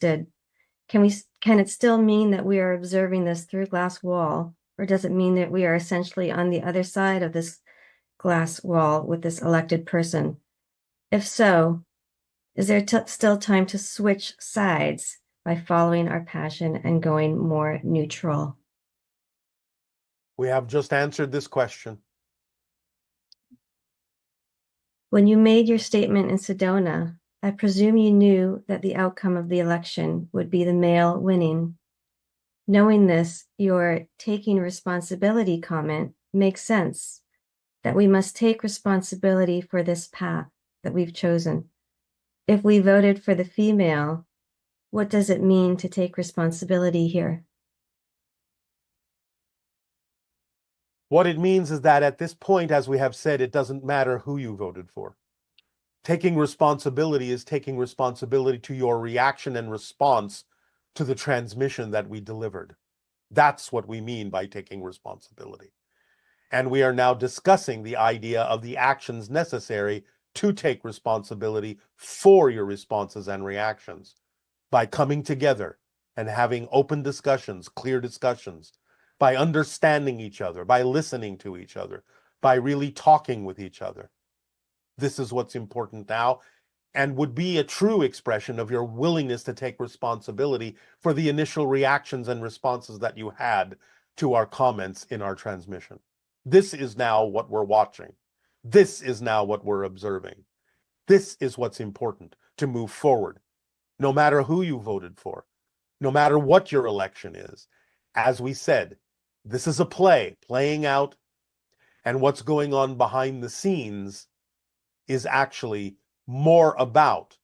elected, can it still mean that we are observing this through a glass wall, or does it mean that we are essentially on the other side of this glass wall with this elected person? If so, is there still time to switch sides by following our passion and going more neutral? We have just answered this question. When you made your statement in Sedona, I presume you knew that the outcome of the election would be the male winning. Knowing this, your taking responsibility comment makes sense, that we must take responsibility for this path that we've chosen. If we voted for the female, what does it mean to take responsibility here? What it means is that at this point, as we have said, it doesn't matter who you voted for. Taking responsibility is taking responsibility to your reaction and response to the transmission that we delivered. That's what we mean by taking responsibility. And we are now discussing the idea of the actions necessary to take responsibility for your responses and reactions by coming together and having open discussions, clear discussions, by understanding each other, by listening to each other, by really talking with each other. This is what's important now, and would be a true expression of your willingness to take responsibility for the initial reactions and responses that you had to our comments in our transmission. This is now what we're watching. This is now what we're observing. This is what's important to move forward, no matter who you voted for, no matter what your election is. As we said, this is a play playing out, and what's going on behind the scenes is actually more about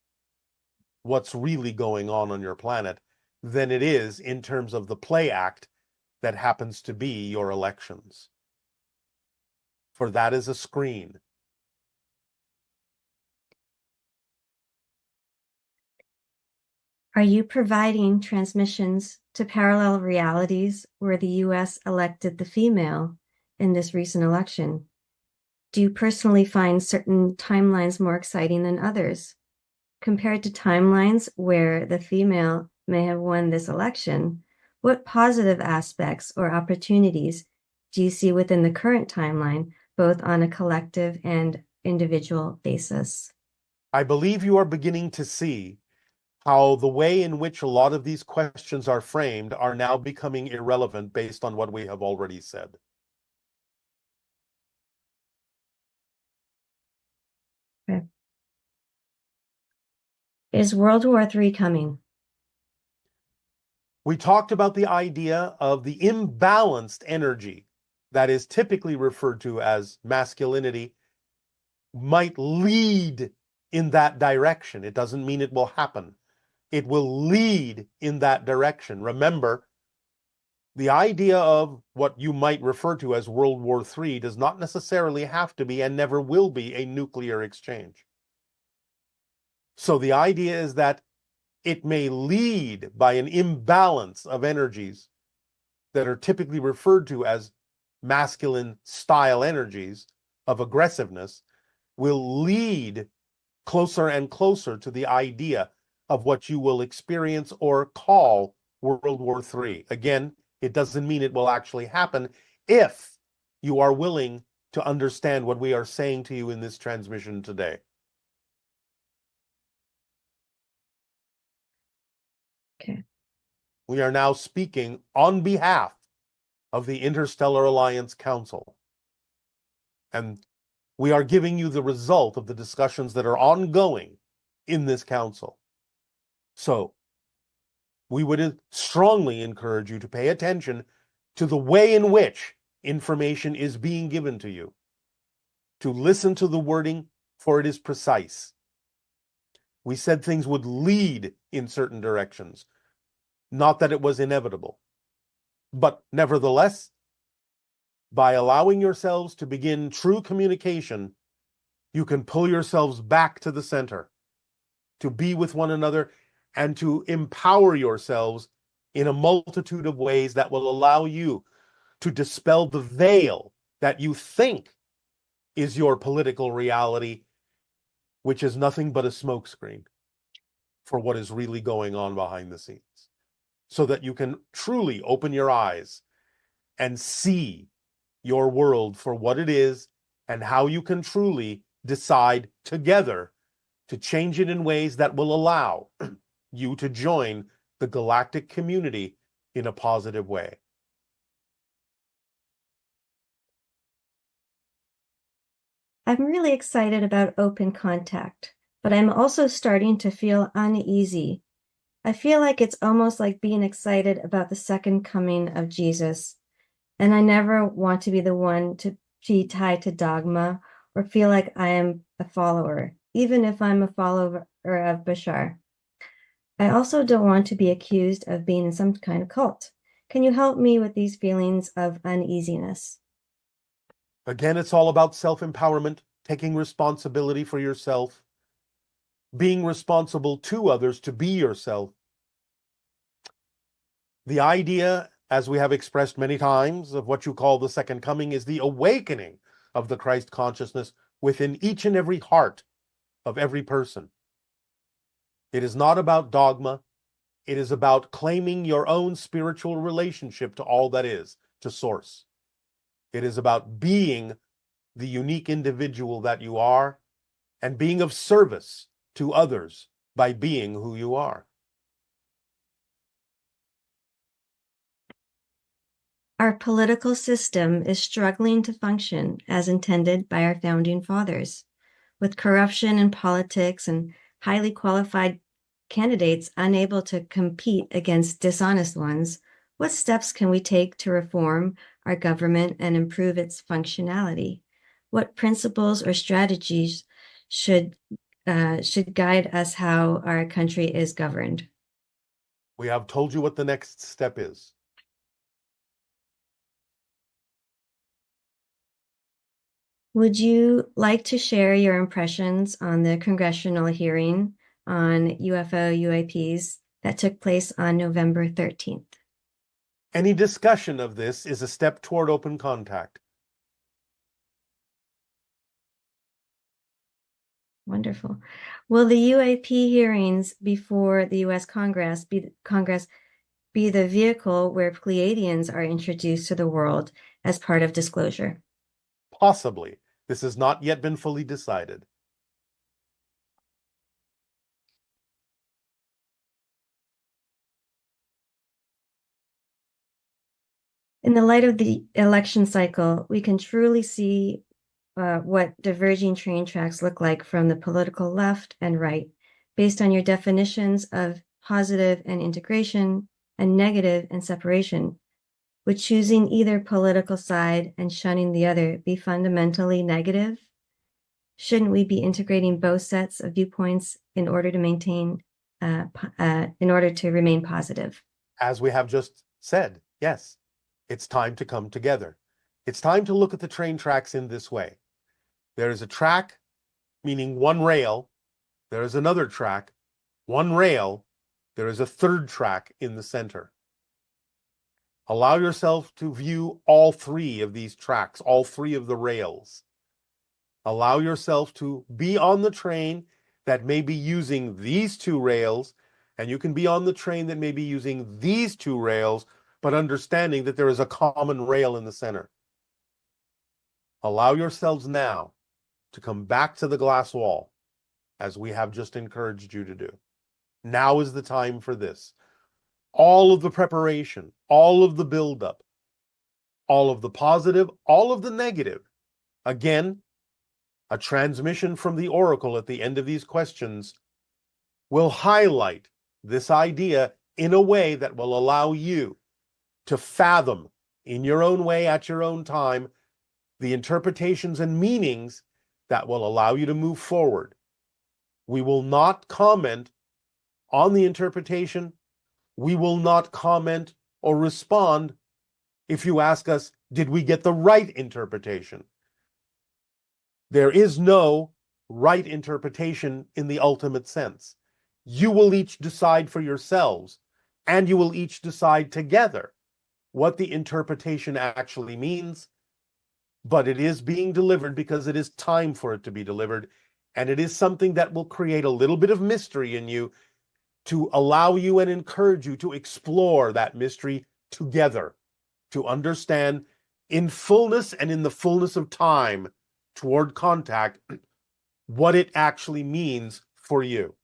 what's really going on your planet than it is in terms of the play act that happens to be your elections. For that is a screen. Are you providing transmissions to parallel realities where the US elected the female in this recent election? Do you personally find certain timelines more exciting than others? Compared to timelines where the female may have won this election, what positive aspects or opportunities do you see within the current timeline, both on a collective and individual basis? I believe you are beginning to see how the way in which a lot of these questions are framed are now becoming irrelevant based on what we have already said. Okay. Is World War III coming? We talked about the idea of the imbalanced energy that is typically referred to as masculinity might lead in that direction. It doesn't mean it will happen. It will lead in that direction. Remember, the idea of what you might refer to as World War III does not necessarily have to be and never will be a nuclear exchange. So the idea is that it may lead by an imbalance of energies that are typically referred to as masculine style energies of aggressiveness, will lead closer and closer to the idea of what you will experience or call World War III. Again, it doesn't mean it will actually happen if you are willing to understand what we are saying to you in this transmission today. Okay. We are now speaking on behalf of the Interstellar Alliance Council. And we are giving you the result of the discussions that are ongoing in this council. So we would strongly encourage you to pay attention to the way in which information is being given to you, to listen to the wording, for it is precise. We said things would lead in certain directions, not that it was inevitable. But nevertheless, by allowing yourselves to begin true communication, you can pull yourselves back to the center, to be with one another, and to empower yourselves in a multitude of ways that will allow you to dispel the veil that you think is your political reality, which is nothing but a smokescreen. for what is really going on behind the scenes, so that you can truly open your eyes and see your world for what it is and how you can truly decide together to change it in ways that will allow you to join the galactic community in a positive way. I'm really excited about open contact, but I'm also starting to feel uneasy. I feel like it's almost like being excited about the second coming of Jesus, and I never want to be the one to be tied to dogma or feel like I am a follower, even if I'm a follower of Bashar. I also don't want to be accused of being in some kind of cult. Can you help me with these feelings of uneasiness? Again, it's all about self-empowerment, taking responsibility for yourself, being responsible to others to be yourself. The idea, as we have expressed many times, of what you call the second coming is the awakening of the Christ consciousness within each and every heart of every person. It is not about dogma. It is about claiming your own spiritual relationship to all that is, to Source. It is about being the unique individual that you are and being of service to others by being who you are. Our political system is struggling to function as intended by our founding fathers. With corruption in politics and highly qualified candidates unable to compete against dishonest ones, what steps can we take to reform our government and improve its functionality? What principles or strategies should guide us how our country is governed? We have told you what the next step is. Would you like to share your impressions on the congressional hearing on UFO UAPs that took place on November 13th? Any discussion of this is a step toward open contact. Wonderful. Will the UAP hearings before the U.S. Congress be the vehicle where Pleiadians are introduced to the world as part of disclosure? Possibly. This has not yet been fully decided. In the light of the election cycle, we can truly see what diverging train tracks look like from the political left and right, based on your definitions of positive and integration and negative and separation. Would choosing either political side and shunning the other be fundamentally negative? Shouldn't we be integrating both sets of viewpoints in order to remain positive? As we have just said, yes, it's time to come together. It's time to look at the train tracks in this way. There is a track, meaning one rail. There is another track, one rail. There is a third track in the center. Allow yourself to view all three of these tracks, all three of the rails. Allow yourself to be on the train that may be using these two rails, and you can be on the train that may be using these two rails, but understanding that there is a common rail in the center. Allow yourselves now to come back to the glass wall, as we have just encouraged you to do. Now is the time for this. All of the preparation, all of the buildup, all of the positive, all of the negative. Again, a transmission from the oracle at the end of these questions will highlight this idea in a way that will allow you to fathom in your own way, at your own time, the interpretations and meanings that will allow you to move forward. We will not comment on the interpretation. We will not comment or respond if you ask us, did we get the right interpretation? There is no right interpretation in the ultimate sense. You will each decide for yourselves, and you will each decide together what the interpretation actually means. But it is being delivered because it is time for it to be delivered, and it is something that will create a little bit of mystery in you to allow you and encourage you to explore that mystery together, to understand in fullness and in the fullness of time toward contact what it actually means for you.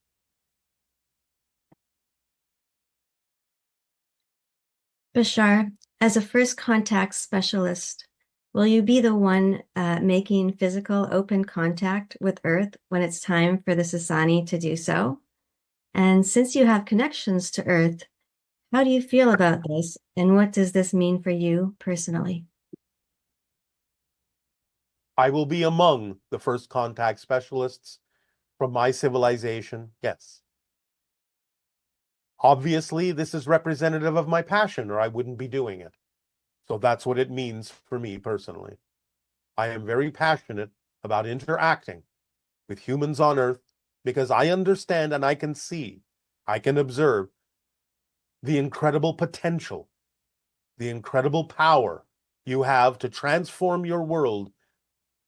Bashar, as a first contact specialist, will you be the one making physical open contact with Earth when it's time for the Sasani to do so? And since you have connections to Earth, how do you feel about this? And what does this mean for you personally? I will be among the first contact specialists from my civilization, yes. Obviously, this is representative of my passion, or I wouldn't be doing it. So that's what it means for me personally. I am very passionate about interacting with humans on Earth because I understand and I can see, I can observe the incredible potential, the incredible power you have to transform your world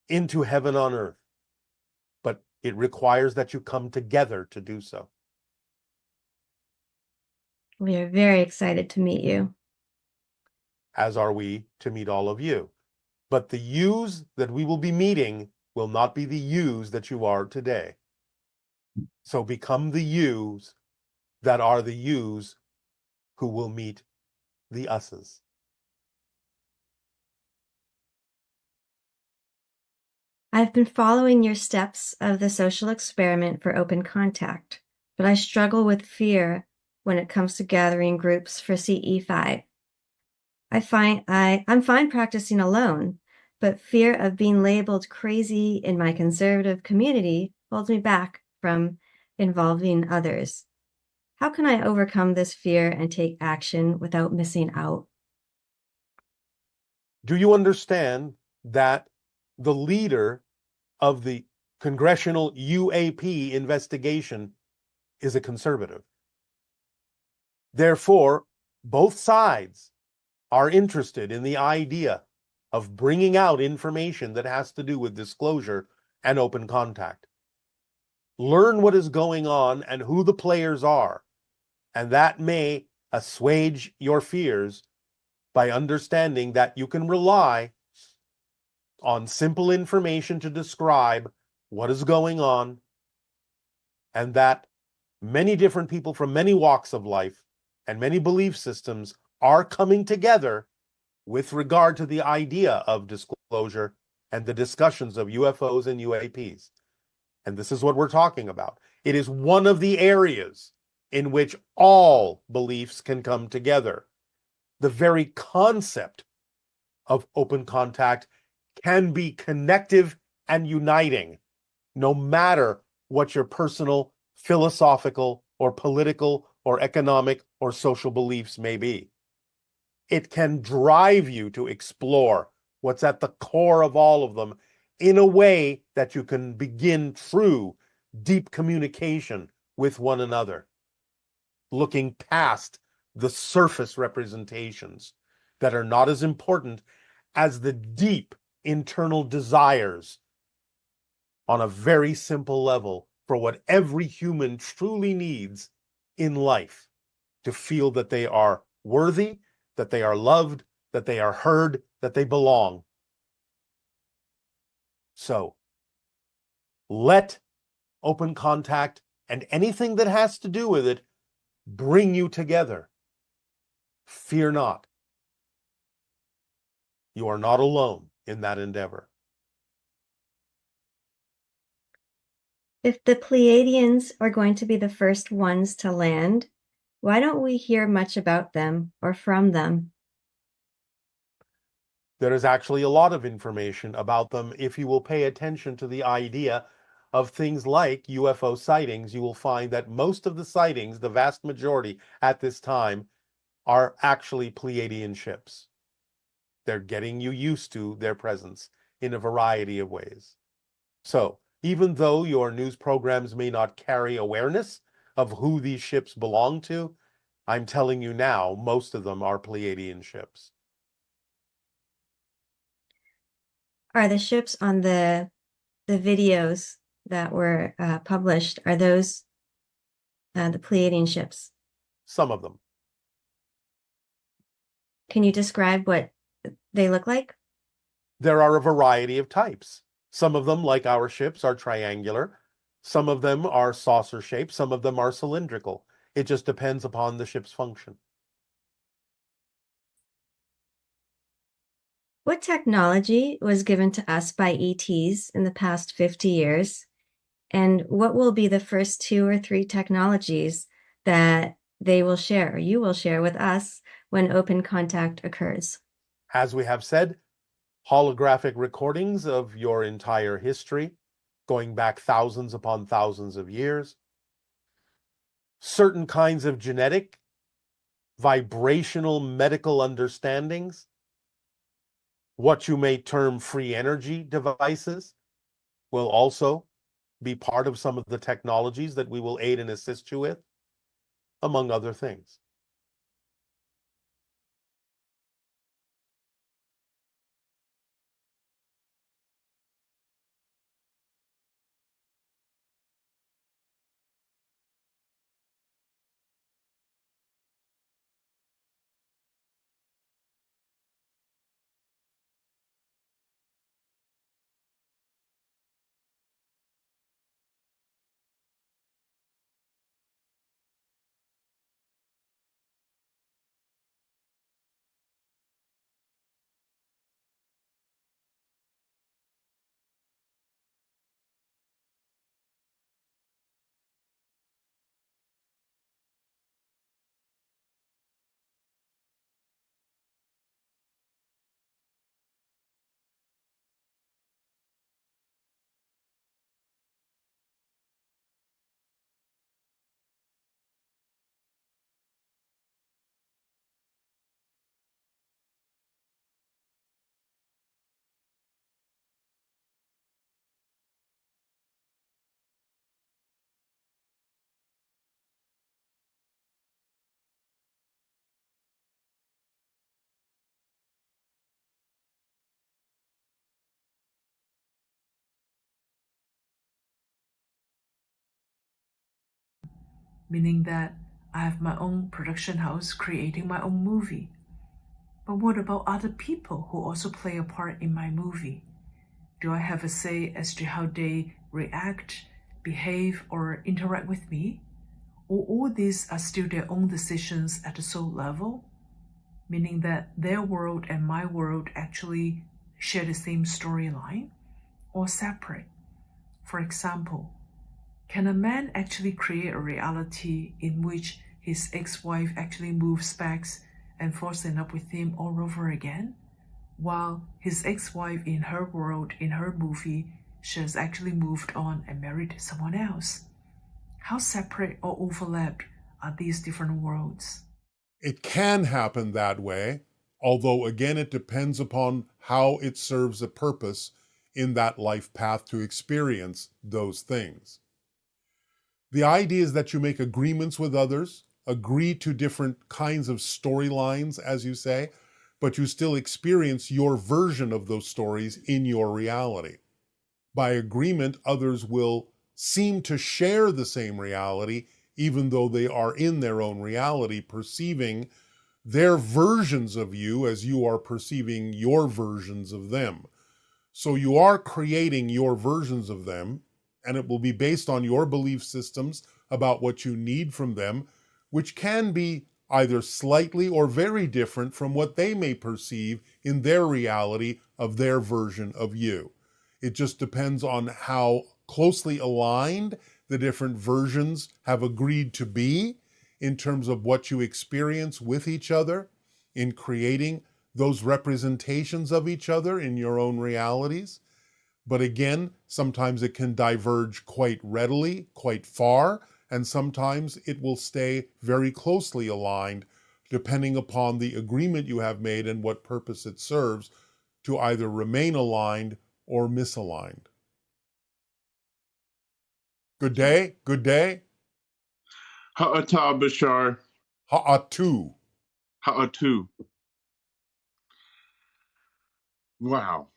into heaven on earth. But it requires that you come together to do so. We are very excited to meet you. As are we to meet all of you. But the yous that we will be meeting will not be the yous that you are today. So become the yous that are the yous who will meet the us's. I've been following your steps of the social experiment for open contact, but I struggle with fear when it comes to gathering groups for CE5. I'm fine practicing alone, but fear of being labeled crazy in my conservative community holds me back from involving others. How can I overcome this fear and take action without missing out? Do you understand that the leader of the congressional UAP investigation is a conservative? Therefore, both sides are interested in the idea of bringing out information that has to do with disclosure and open contact. Learn what is going on and who the players are, and that may assuage your fears by understanding that you can rely on simple information to describe what is going on, and that many different people from many walks of life and many belief systems are coming together with regard to the idea of disclosure and the discussions of UFOs and UAPs. And this is what we're talking about. It is one of the areas in which all beliefs can come together. The very concept of open contact can be connective and uniting, no matter what your personal, philosophical, or political, or economic, or social beliefs may be. It can drive you to explore what's at the core of all of them in a way that you can begin through deep communication with one another, looking past the surface representations that are not as important as the deep internal desires on a very simple level for what every human truly needs in life: to feel that they are worthy, that they are loved, that they are heard, that they belong. So let open contact and anything that has to do with it bring you together. Fear not. You are not alone in that endeavor. If the Pleiadians are going to be the first ones to land, why don't we hear much about them or from them? There is actually a lot of information about them if you will pay attention to the idea of things like UFO sightings. You will find that most of the sightings, the vast majority at this time, are actually Pleiadian ships. They're getting you used to their presence in a variety of ways. So, even though your news programs may not carry awareness of who these ships belong to, I'm telling you now, most of them are Pleiadian ships. Are the ships on the videos that were published, are those the Pleiadian ships? Some of them. Can you describe what they look like? There are a variety of types. Some of them, like our ships, are triangular. Some of them are saucer shaped. Some of them are cylindrical. It just depends upon the ship's function. What technology was given to us by ETs in the past 50 years? And what will be the first 2 or 3 technologies that they will share, or you will share with us when open contact occurs? As we have said, holographic recordings of your entire history, going back thousands upon thousands of years, certain kinds of genetic, vibrational medical understandings, what you may term free energy devices, will also be part of some of the technologies that we will aid and assist you with, among other things. Meaning that I have my own production house creating my own movie. But what about other people who also play a part in my movie? Do I have a say as to how they react, behave, or interact with me? Or all these are still their own decisions at the soul level? Meaning that their world and my world actually share the same storyline or separate. For example, can a man actually create a reality in which his ex-wife actually moves back and falls in love with him all over again? While his ex-wife in her world, in her movie, she has actually moved on and married someone else. How separate or overlapped are these different worlds? It can happen that way, although again, it depends upon how it serves a purpose in that life path to experience those things. The idea is that you make agreements with others, agree to different kinds of storylines, as you say, but you still experience your version of those stories in your reality. By agreement, others will seem to share the same reality, even though they are in their own reality, perceiving their versions of you as you are perceiving your versions of them. So you are creating your versions of them, and it will be based on your belief systems about what you need from them, which can be either slightly or very different from what they may perceive in their reality of their version of you. It just depends on how closely aligned the different versions have agreed to be in terms of what you experience with each other in creating those representations of each other in your own realities. But again, sometimes it can diverge quite readily, quite far, and sometimes it will stay very closely aligned, depending upon the agreement you have made and what purpose it serves to either remain aligned or misaligned. Good day, good day. Ha'ata Bashar. Ha'atu. Ha'atu. Wow.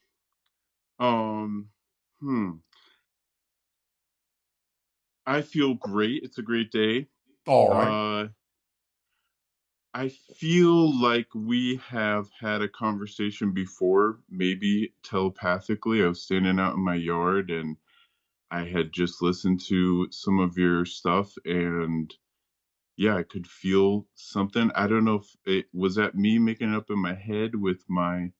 Um, hmm. I feel great. It's a great day. All right. I feel like we have had a conversation before, maybe telepathically. I was standing out in my yard and I had just listened to some of your stuff, and yeah, I could feel something. I don't know if it was that me making it up in my head with my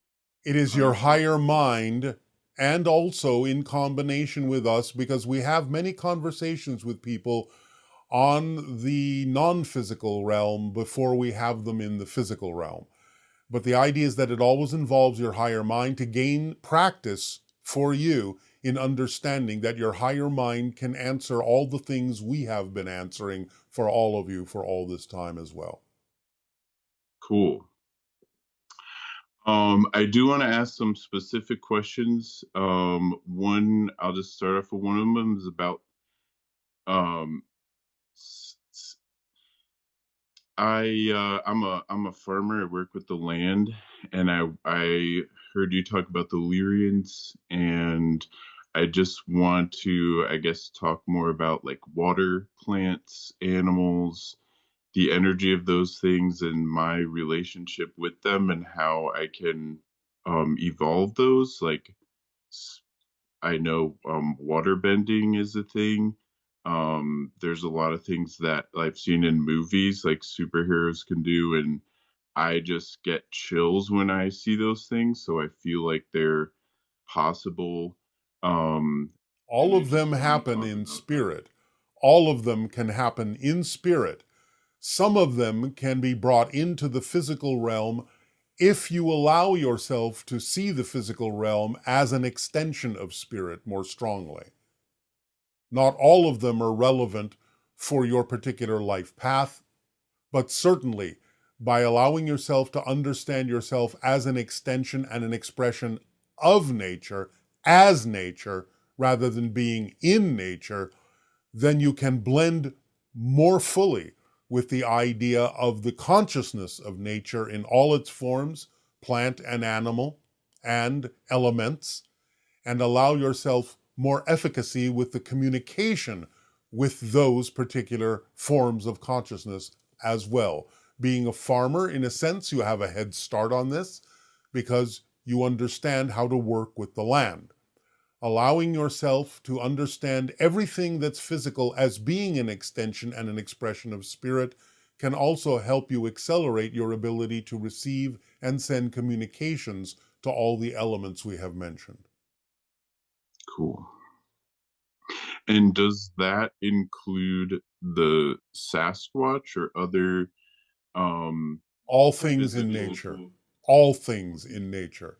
It is your higher mind, and also in combination with us, because we have many conversations with people on the non-physical realm before we have them in the physical realm. But the idea is that it always involves your higher mind to gain practice for you in understanding that your higher mind can answer all the things we have been answering for all of you for all this time as well. cool. I do want to ask some specific questions. One, I'll just start off with one of them is about um, I'm a farmer. I work with the land, and I heard you talk about the Lyrians, and I just want to, I guess, talk more about like water, plants, animals, the energy of those things, and my relationship with them, and how I can evolve those. Like I know water bending is a thing. There's a lot of things that I've seen in movies like superheroes can do, and I just get chills when I see those things. So I feel like they're possible. Um, and All I of just them want to happen talk in about that. spirit. All of them can happen in spirit. Some of them can be brought into the physical realm if you allow yourself to see the physical realm as an extension of spirit more strongly. Not all of them are relevant for your particular life path, but certainly by allowing yourself to understand yourself as an extension and an expression of nature, as nature, rather than being in nature, then you can blend more fully with the idea of the consciousness of nature in all its forms, plant and animal, and elements, and allow yourself more efficacy with the communication with those particular forms of consciousness as well. Being a farmer, in a sense, you have a head start on this because you understand how to work with the land. Allowing yourself to understand everything that's physical as being an extension and an expression of spirit can also help you accelerate your ability to receive and send communications to all the elements we have mentioned. Cool. And does that include the Sasquatch or other um, All things in physical? nature. All things in nature.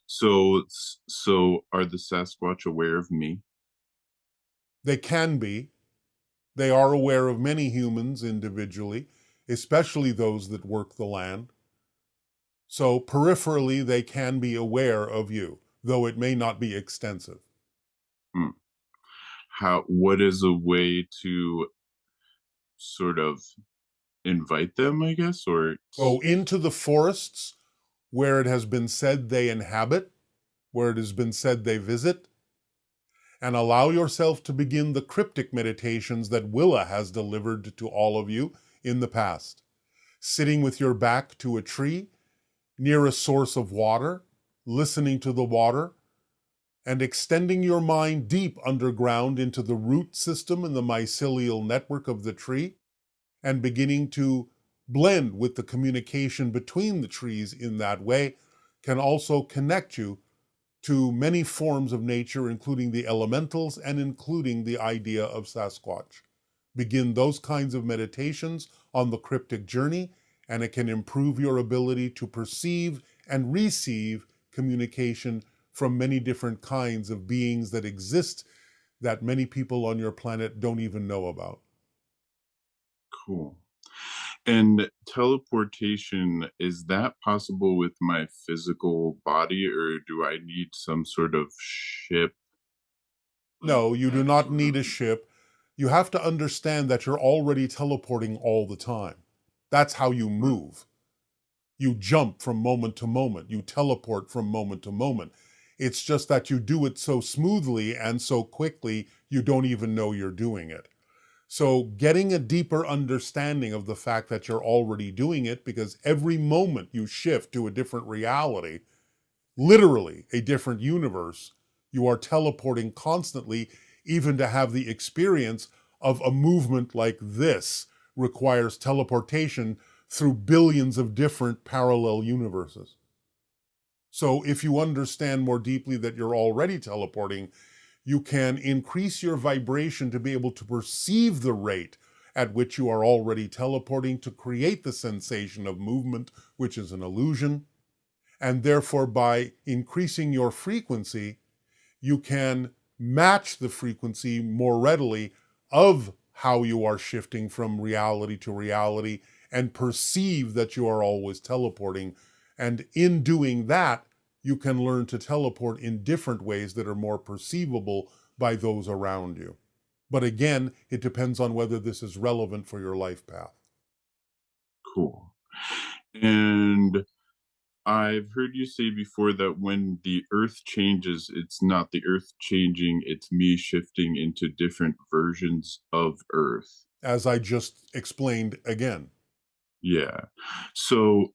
So are the Sasquatch aware of me? They can be. They are aware of many humans individually, especially those that work the land. So peripherally, they can be aware of you, though it may not be extensive. Hmm. What is a way to sort of invite them, I guess, or Go into the forests where it has been said they inhabit, where it has been said they visit, and allow yourself to begin the cryptic meditations that Willa has delivered to all of you in the past. Sitting with your back to a tree, near a source of water, listening to the water, and extending your mind deep underground into the root system and the mycelial network of the tree, and beginning to blend with the communication between the trees in that way, can also connect you to many forms of nature, including the elementals and including the idea of Sasquatch. Begin those kinds of meditations on the cryptic journey, and it can improve your ability to perceive and receive communication from many different kinds of beings that exist that many people on your planet don't even know about. cool. And teleportation, is that possible with my physical body, or do I need some sort of ship? No, you do not need a ship. You have to understand that you're already teleporting all the time. That's how you move. You jump from moment to moment. You teleport from moment to moment. It's just that you do it so smoothly and so quickly, you don't even know you're doing it. So getting a deeper understanding of the fact that you're already doing it, because every moment you shift to a different reality, literally a different universe, you are teleporting constantly. Even to have the experience of a movement like this requires teleportation through billions of different parallel universes. So if you understand more deeply that you're already teleporting, you can increase your vibration to be able to perceive the rate at which you are already teleporting to create the sensation of movement, which is an illusion. And therefore, by increasing your frequency, you can match the frequency more readily of how you are shifting from reality to reality and perceive that you are always teleporting. And in doing that, you can learn to teleport in different ways that are more perceivable by those around you. But again, it depends on whether this is relevant for your life path. Cool. And I've heard you say before that when the earth changes, it's not the earth changing, it's me shifting into different versions of earth. As I just explained again. Yeah. So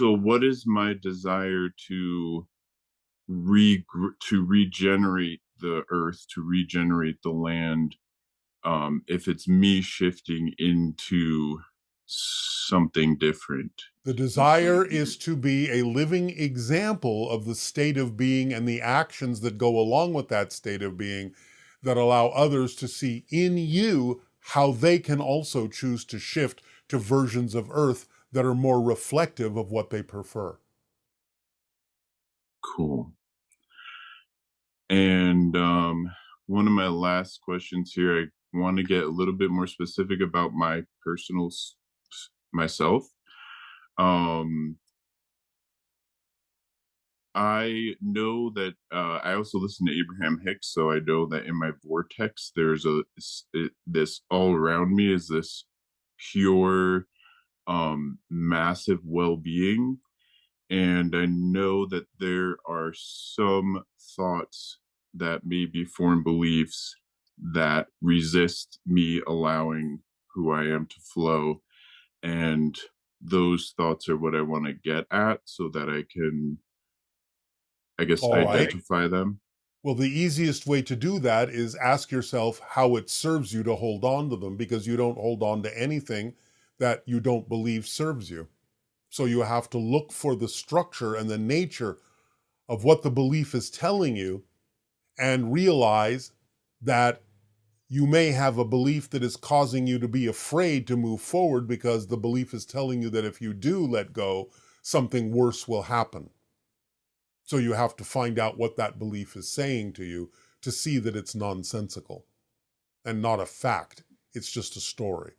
what is my desire to regenerate the earth, to regenerate the land, if it's me shifting into something different? The desire is to be a living example of the state of being and the actions that go along with that state of being that allow others to see in you how they can also choose to shift to versions of Earth that are more reflective of what they prefer. Cool. And one of my last questions here, I want to get a little bit more specific about my personal myself. I know that I also listen to Abraham Hicks, so I know that in my vortex, there's this all around me is this pure, massive well-being, and I know that there are some thoughts that may be foreign beliefs that resist me allowing who I am to flow, and those thoughts are what I want to get at so that I can, I guess, All right. identify them. Well, the easiest way to do that is ask yourself how it serves you to hold on to them, because you don't hold on to anything that you don't believe serves you. So you have to look for the structure and the nature of what the belief is telling you and realize that you may have a belief that is causing you to be afraid to move forward because the belief is telling you that if you do let go, something worse will happen. So you have to find out what that belief is saying to you to see that it's nonsensical and not a fact. It's just a story.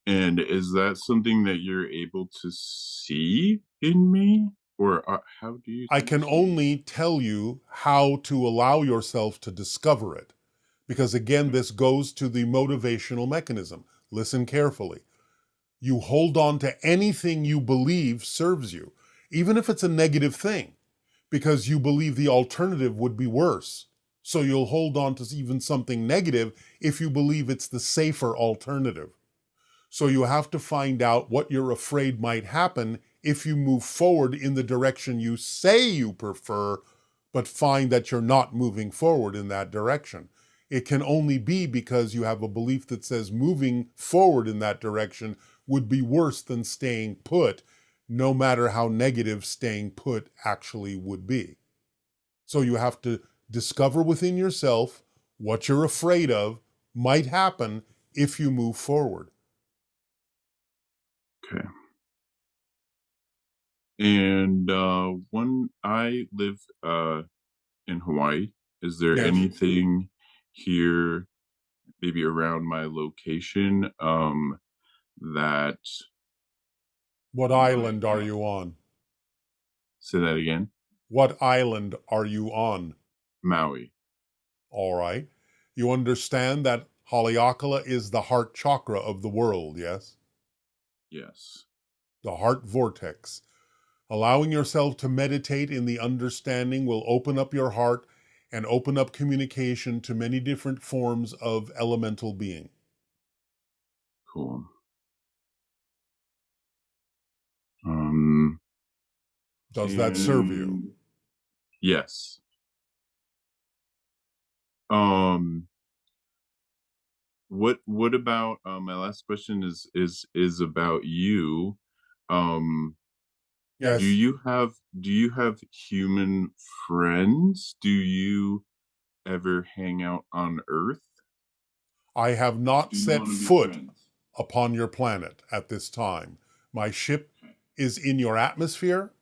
And is that something that you're able to see in me? Or how do you I can see? only tell you how to allow yourself to discover it. Because again, this goes to the motivational mechanism. Listen carefully. You hold on to anything you believe serves you, even if it's a negative thing, because you believe the alternative would be worse. So you'll hold on to even something negative if you believe it's the safer alternative. So you have to find out what you're afraid might happen if you move forward in the direction you say you prefer, but find that you're not moving forward in that direction. It can only be because you have a belief that says moving forward in that direction would be worse than staying put, no matter how negative staying put actually would be. So you have to discover within yourself what you're afraid of might happen if you move forward. Okay. And when I live in Hawaii, is there Yes. anything here, maybe around my location, that What island are you on? say that again? What island are you on? Maui. All right. You understand that Haleakala is the heart chakra of the world, yes? Yes. The heart vortex. Allowing yourself to meditate in the understanding will open up your heart and open up communication to many different forms of elemental being. Cool. Does that serve you? Yes. What about my last question is about you. Um do Yes. you have human friends? Do you ever hang out on Earth? I have not Do you set want to be foot friends? upon your planet at this time. My ship is in your atmosphere,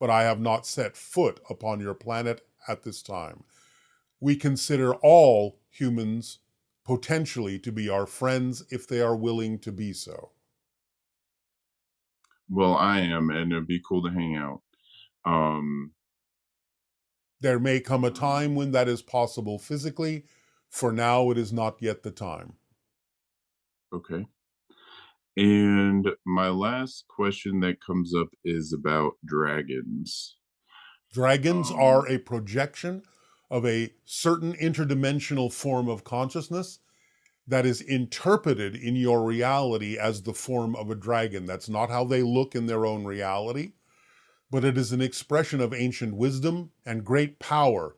but I have not set foot upon your planet at this time. We consider all humans potentially to be our friends if they are willing to be so. Well, I am, and it'd be cool to hang out. Um, There may come a time when that is possible physically. For now, it is not yet the time. okay. And my last question that comes up is about dragons. Dragons Um, are a projection of a certain interdimensional form of consciousness that is interpreted in your reality as the form of a dragon. That's not how they look in their own reality, but it is an expression of ancient wisdom and great power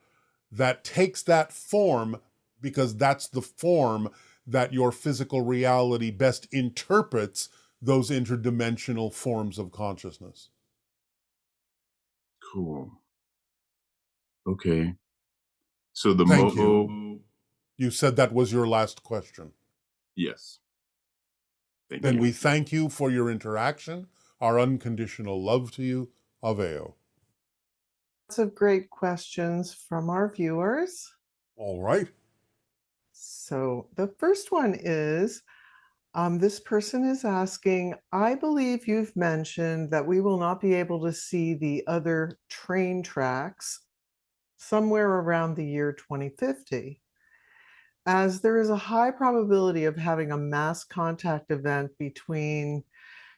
that takes that form because that's the form that your physical reality best interprets those interdimensional forms of consciousness. cool. Okay. So the Thank you. Mo'o, You said that was your last question. yes. Thank Then you. we thank you for your interaction, our unconditional love to you, Aveo. Lots of great questions from our viewers. All right. So the first one is, this person is asking, I believe you've mentioned that we will not be able to see the other train tracks somewhere around the year 2050. As there is a high probability of having a mass contact event between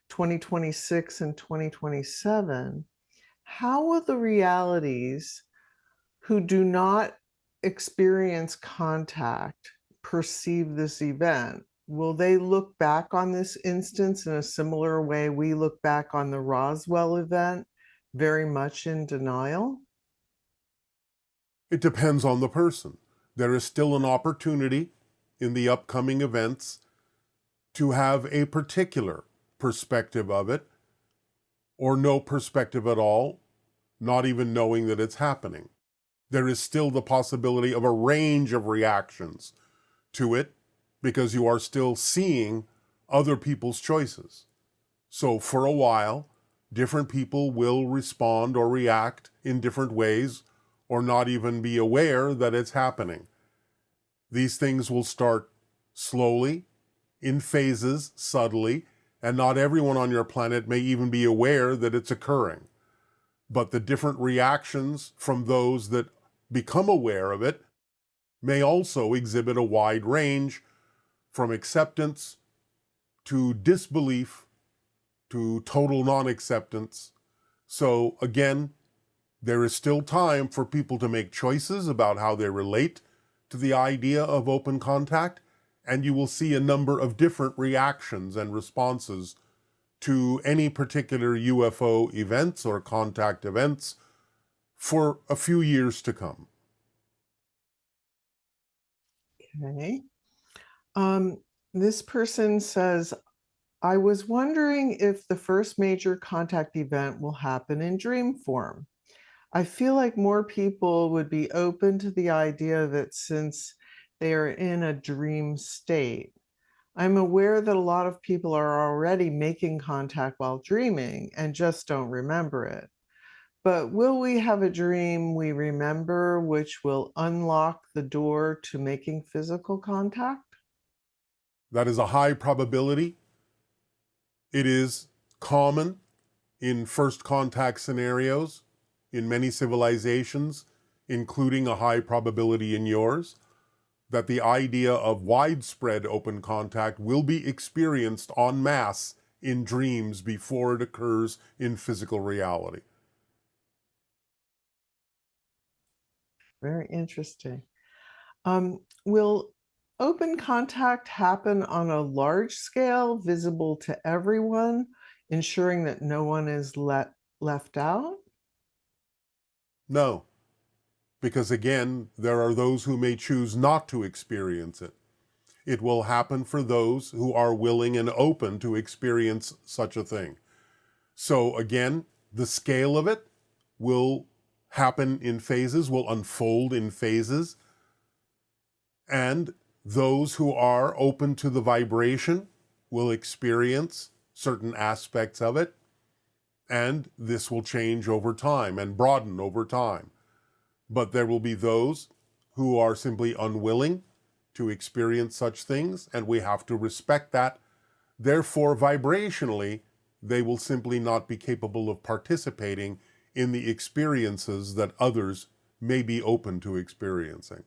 2026 and 2027, how will the realities who do not experience contact perceive this event? Will they look back on this instance in a similar way we look back on the Roswell event, very much in denial? It depends on the person. There is still an opportunity in the upcoming events to have a particular perspective of it, or no perspective at all, not even knowing that it's happening. There is still the possibility of a range of reactions to it because you are still seeing other people's choices. So for a while, different people will respond or react in different ways or not even be aware that it's happening. These things will start slowly, in phases, subtly, and not everyone on your planet may even be aware that it's occurring. But the different reactions from those that become aware of it may also exhibit a wide range from acceptance to disbelief to total non-acceptance. So again, there is still time for people to make choices about how they relate to the idea of open contact, and you will see a number of different reactions and responses to any particular UFO events or contact events for a few years to come. Okay. This person says, I was wondering if the first major contact event will happen in dream form. I feel like more people would be open to the idea that since they are in a dream state. I'm aware that a lot of people are already making contact while dreaming and just don't remember it. But will we have a dream we remember which will unlock the door to making physical contact? That is a high probability. It is common in first contact scenarios in many civilizations, including a high probability in yours, that the idea of widespread open contact will be experienced en masse in dreams before it occurs in physical reality. very interesting. Will open contact happen on a large scale, visible to everyone, ensuring that no one is left out? No, because again, there are those who may choose not to experience it. It will happen for those who are willing and open to experience such a thing. So again, the scale of it will happen in phases, will unfold in phases, and those who are open to the vibration will experience certain aspects of it, and this will change over time and broaden over time. But there will be those who are simply unwilling to experience such things, and we have to respect that. Therefore, vibrationally, they will simply not be capable of participating in the experiences that others may be open to experiencing.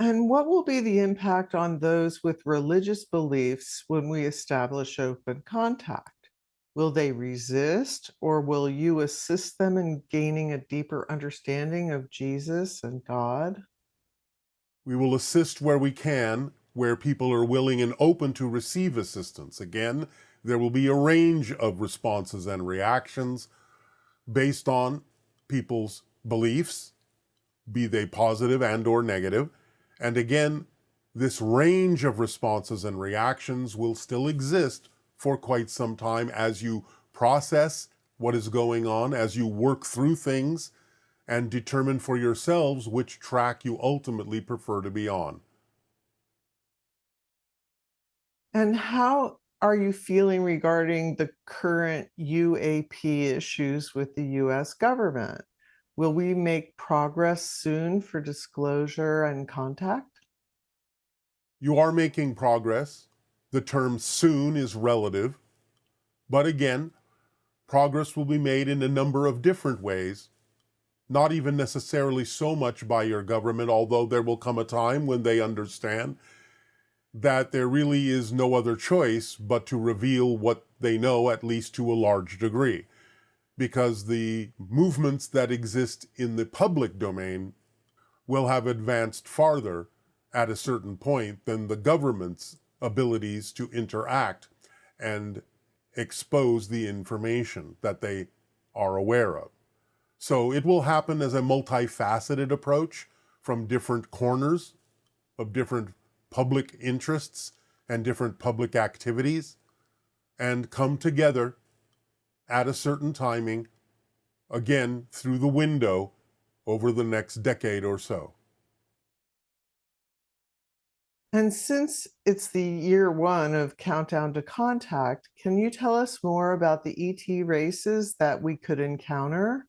And what will be the impact on those with religious beliefs when we establish open contact? Will they resist, or will you assist them in gaining a deeper understanding of Jesus and God? We will assist where we can, where people are willing and open to receive assistance. Again, there will be a range of responses and reactions based on people's beliefs, be they positive and or negative. And again, this range of responses and reactions will still exist for quite some time as you process what is going on, as you work through things and determine for yourselves which track you ultimately prefer to be on. And how are you feeling regarding the current UAP issues with the US government? Will we make progress soon for disclosure and contact? You are making progress. The term soon is relative. But again, progress will be made in a number of different ways, not even necessarily so much by your government, although there will come a time when they understand that there really is no other choice but to reveal what they know, at least to a large degree. Because the movements that exist in the public domain will have advanced farther at a certain point than the government's abilities to interact and expose the information that they are aware of. So it will happen as a multifaceted approach from different corners of different public interests and different public activities, and come together at a certain timing, again, through the window over the next decade or so. And since it's the year one of Countdown to Contact, can you tell us more about the ET races that we could encounter,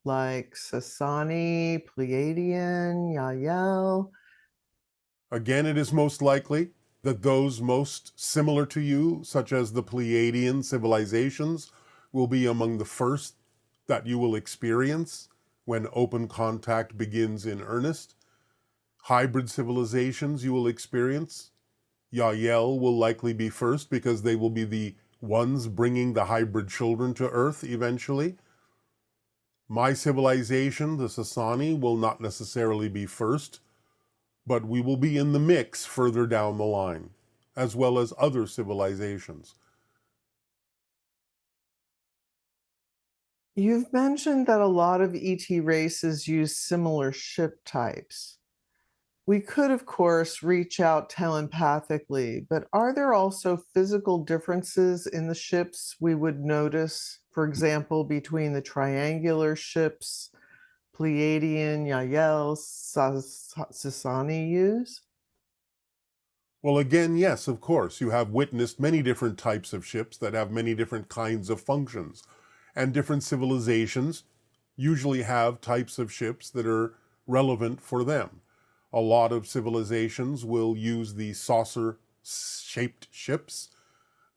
like Sasani, Pleiadian, Yael? Again, it is most likely that those most similar to you, such as the Pleiadian civilizations, will be among the first that you will experience when open contact begins in earnest. Hybrid civilizations you will experience. Yael will likely be first because they will be the ones bringing the hybrid children to Earth eventually. My civilization, the Sasani, will not necessarily be first, but we will be in the mix further down the line, as well as other civilizations. You've mentioned that a lot of ET races use similar ship types. We could, of course, reach out telepathically, but are there also physical differences in the ships we would notice, for example, between the triangular ships Pleiadian, Yael, Sasani use? Well, again, yes, of course. You have witnessed many different types of ships that have many different kinds of functions. And different civilizations usually have types of ships that are relevant for them. A lot of civilizations will use the saucer-shaped ships.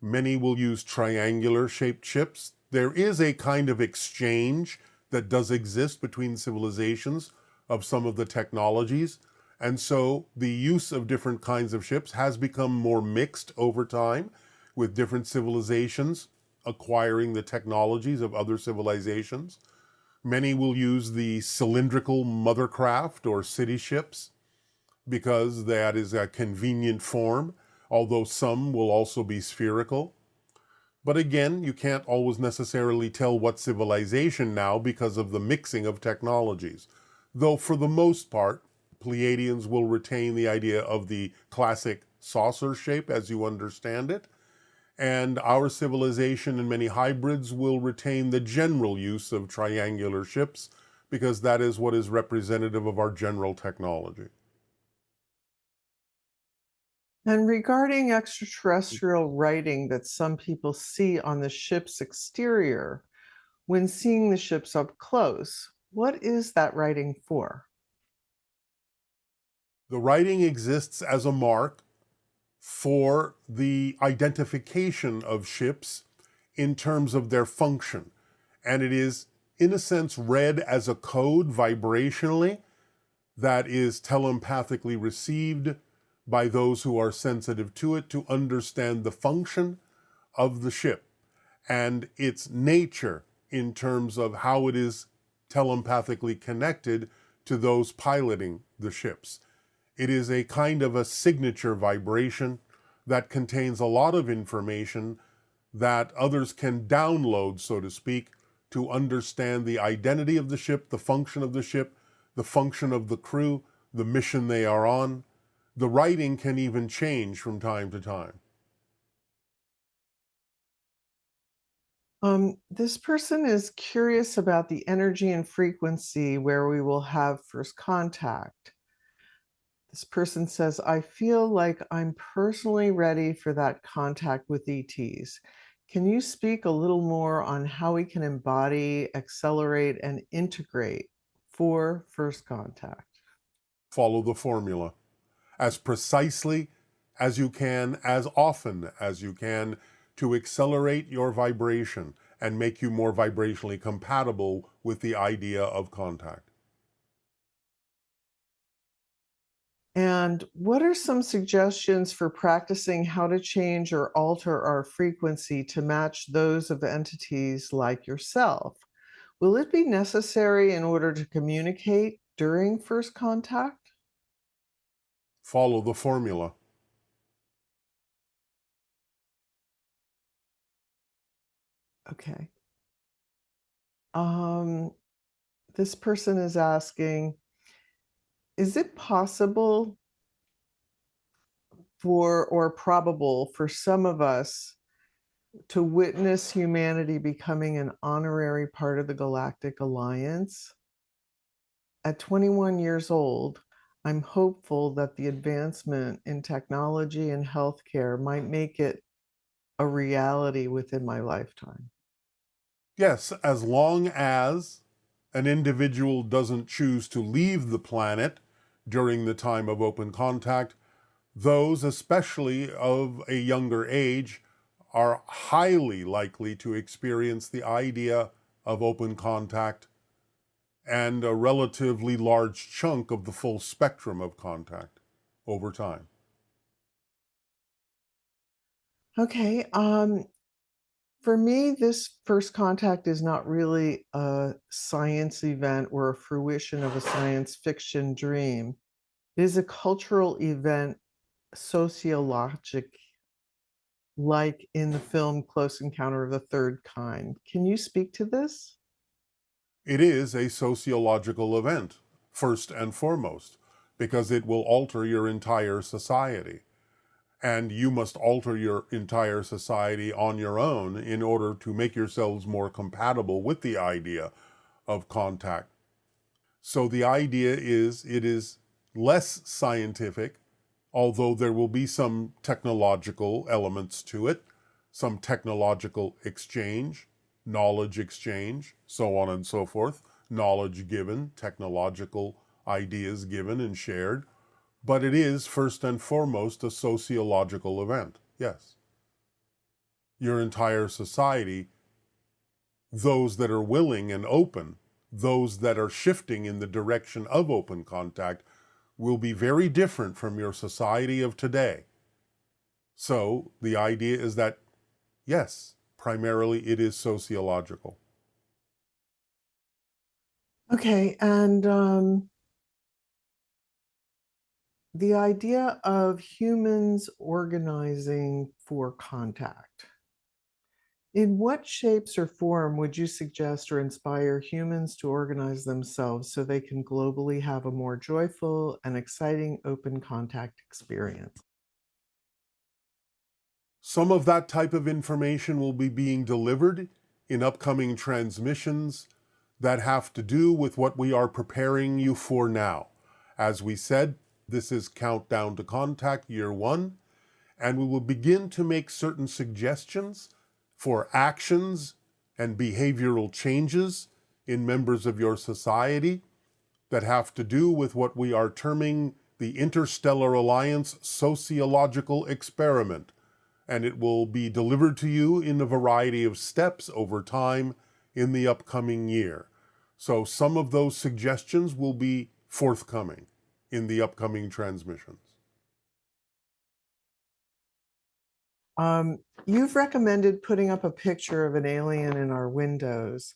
Many will use triangular-shaped ships. There is a kind of exchange that does exist between civilizations of some of the technologies. And so the use of different kinds of ships has become more mixed over time, with different civilizations acquiring the technologies of other civilizations. Many will use the cylindrical mothercraft or city ships because that is a convenient form, although some will also be spherical. But again, you can't always necessarily tell what civilization now because of the mixing of technologies. Though for the most part, Pleiadians will retain the idea of the classic saucer shape as you understand it, and our civilization and many hybrids will retain the general use of triangular ships because that is what is representative of our general technology. And regarding extraterrestrial writing that some people see on the ship's exterior, when seeing the ships up close, what is that writing for? The writing exists as a mark for the identification of ships in terms of their function. And it is, in a sense, read as a code vibrationally that is telepathically received by those who are sensitive to it to understand the function of the ship and its nature in terms of how it is telepathically connected to those piloting the ships. It is a kind of a signature vibration that contains a lot of information that others can download, so to speak, to understand the identity of the ship, the function of the ship, the function of the crew, the mission they are on. The writing can even change from time to time. This person is curious about the energy and frequency where we will have first contact. This person says, I feel like I'm personally ready for that contact with ETs. Can you speak a little more on how we can embody, accelerate, and integrate for first contact? Follow the formula as precisely as you can, as often as you can, to accelerate your vibration and make you more vibrationally compatible with the idea of contact. And what are some suggestions for practicing how to change or alter our frequency to match those of entities like yourself? Will it be necessary in order to communicate during first contact? Follow the formula. Okay. This person is asking, is it possible for or probable for some of us to witness humanity becoming an honorary part of the Galactic Alliance? At 21 years old, I'm hopeful that the advancement in technology and healthcare might make it a reality within my lifetime. Yes, as long as an individual doesn't choose to leave the planet during the time of open contact, those, especially of a younger age, are highly likely to experience the idea of open contact and a relatively large chunk of the full spectrum of contact over time. Okay, for me, this first contact is not really a science event or a fruition of a science fiction dream. It is a cultural event, sociologic, like in the film Close Encounter of the Third Kind. Can you speak to this? It is a sociological event, first and foremost, because it will alter your entire society. And you must alter your entire society on your own in order to make yourselves more compatible with the idea of contact. So the idea is it is less scientific, although there will be some technological elements to it, some technological exchange, knowledge exchange, so on and so forth, knowledge given, technological ideas given and shared. But it is first and foremost a sociological event, yes. Your entire society, those that are willing and open, those that are shifting in the direction of open contact, will be very different from your society of today. So the idea is that, yes, primarily it is sociological. Okay, and the idea of humans organizing for contact. In what shapes or form would you suggest or inspire humans to organize themselves so they can globally have a more joyful and exciting open contact experience? Some of that type of information will be being delivered in upcoming transmissions that have to do with what we are preparing you for now. As we said, this is Countdown to Contact Year 1, and we will begin to make certain suggestions for actions and behavioral changes in members of your society that have to do with what we are terming the Interstellar Alliance Sociological Experiment. And it will be delivered to you in a variety of steps over time in the upcoming year. So some of those suggestions will be forthcoming in the upcoming transmissions. You've recommended putting up a picture of an alien in our windows.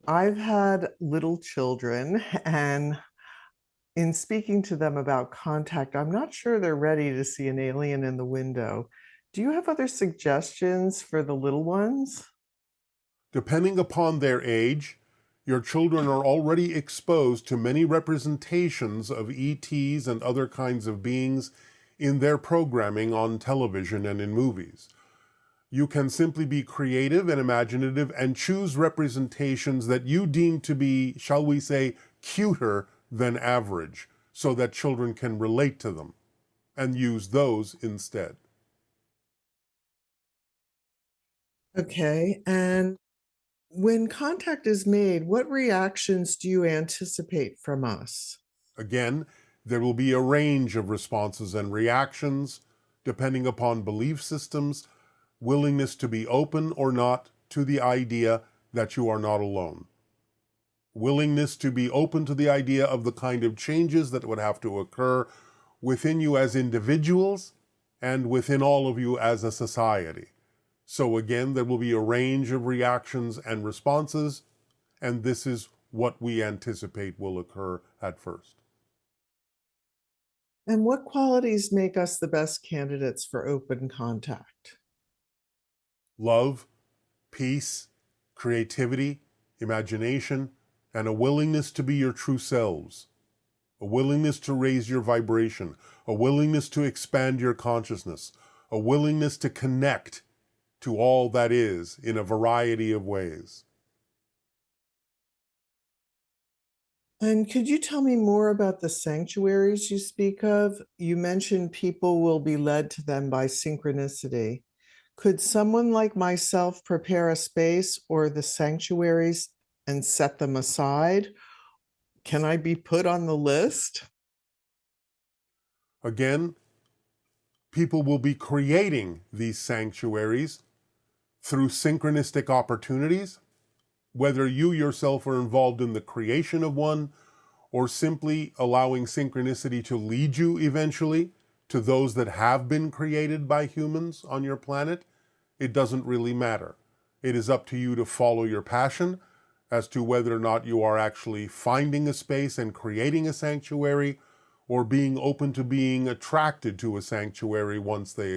I've had little children, and in speaking to them about contact, I'm not sure they're ready to see an alien in the window. Do you have other suggestions for the little ones? Depending upon their age, your children are already exposed to many representations of ETs and other kinds of beings in their programming on television and in movies. You can simply be creative and imaginative and choose representations that you deem to be, shall we say, cuter than average, so that children can relate to them, and use those instead. Okay, and when contact is made, what reactions do you anticipate from us? Again, there will be a range of responses and reactions depending upon belief systems, willingness to be open or not to the idea that you are not alone, willingness to be open to the idea of the kind of changes that would have to occur within you as individuals and within all of you as a society. So again, there will be a range of reactions and responses, and this is what we anticipate will occur at first. And what qualities make us the best candidates for open contact? Love, peace, creativity, imagination, and a willingness to be your true selves, a willingness to raise your vibration, a willingness to expand your consciousness, a willingness to connect to all that is in a variety of ways. And could you tell me more about the sanctuaries you speak of? You mentioned people will be led to them by synchronicity. Could someone like myself prepare a space or the sanctuaries and set them aside? Can I be put on the list? Again, people will be creating these sanctuaries through synchronistic opportunities, whether you yourself are involved in the creation of one or simply allowing synchronicity to lead you eventually to those that have been created by humans on your planet. It doesn't really matter. It is up to you to follow your passion as to whether or not you are actually finding a space and creating a sanctuary or being open to being attracted to a sanctuary once they